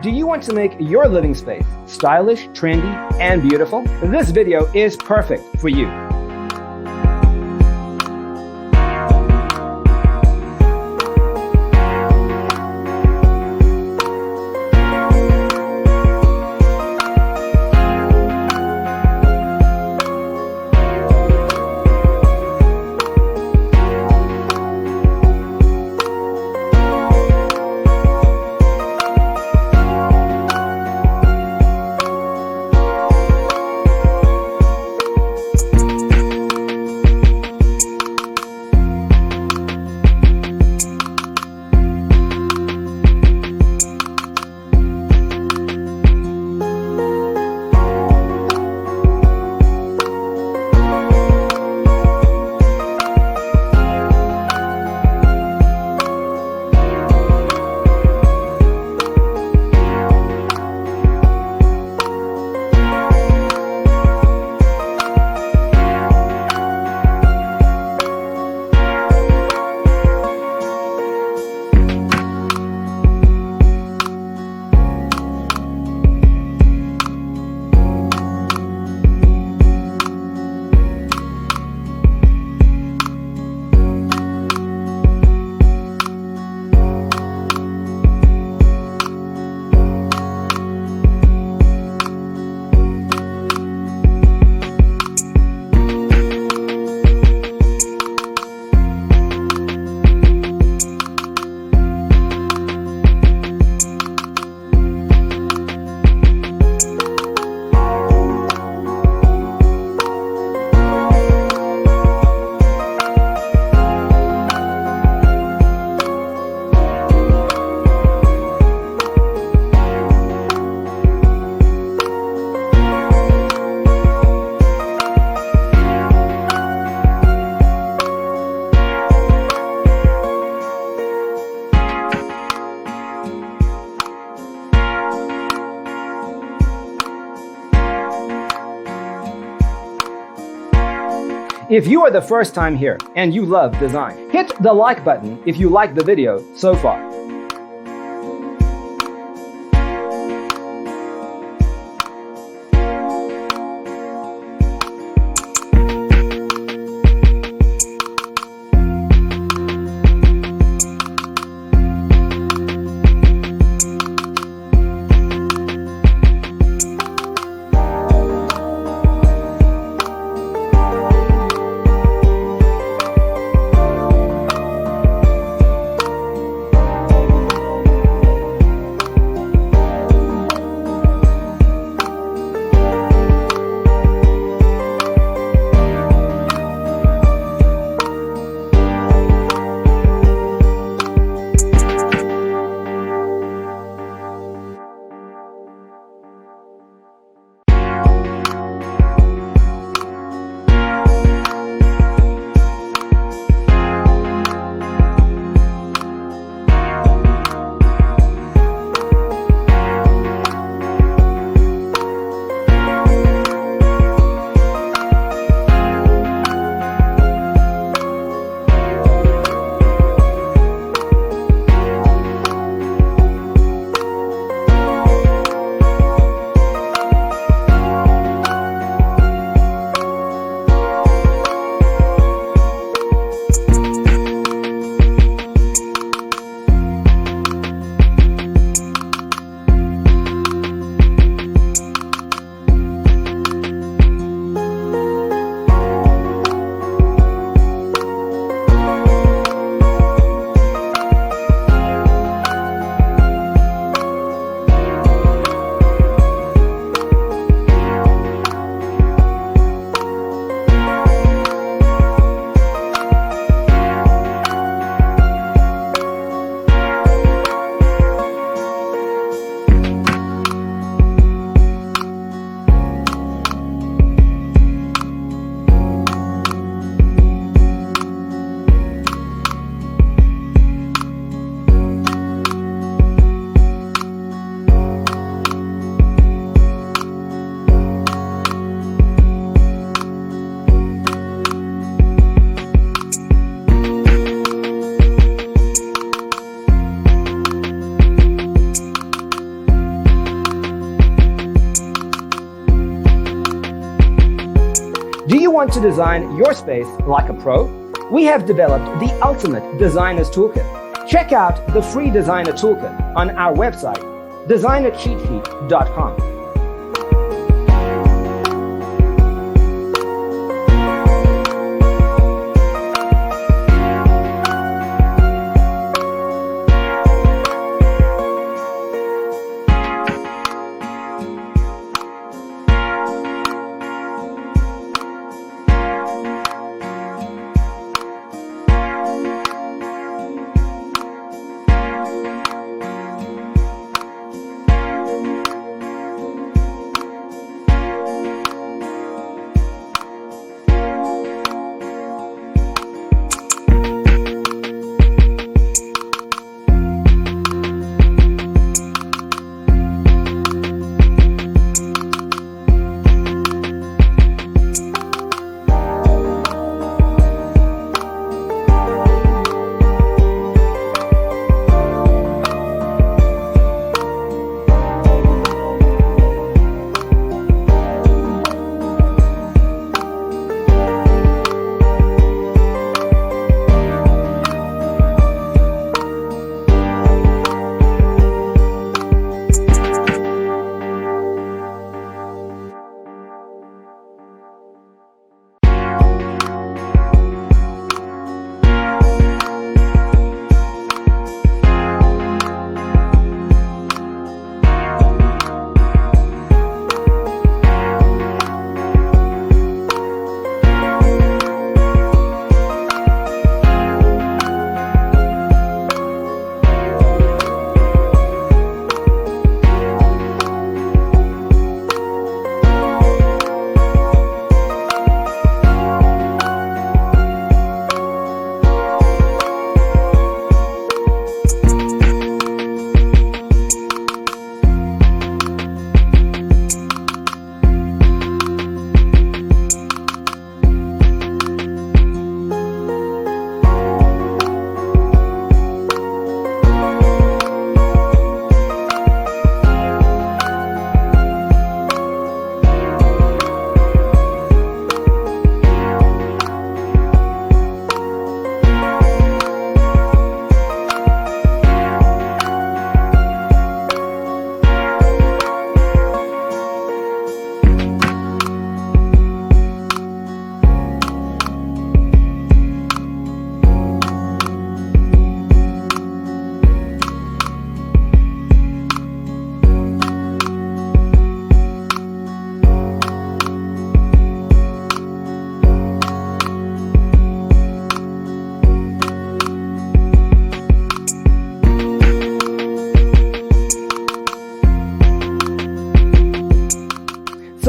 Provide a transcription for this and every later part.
Do you want to make your living space stylish, trendy, and beautiful? This video is perfect for you. If you are the first time here and you love design, hit the like button if you like the video so far. want to design your space like a pro? We have developed the ultimate designer's toolkit. Check out the free designer toolkit on our website, designercheatsheet.com.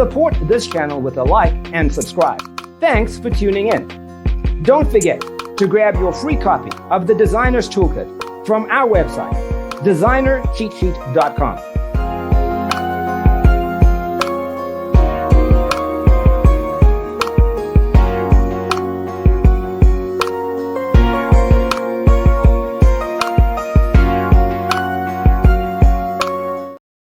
Support this channel with a like and subscribe. Thanks for tuning in. Don't forget to grab your free copy of the Designer's Toolkit from our website, designercheatsheet.com.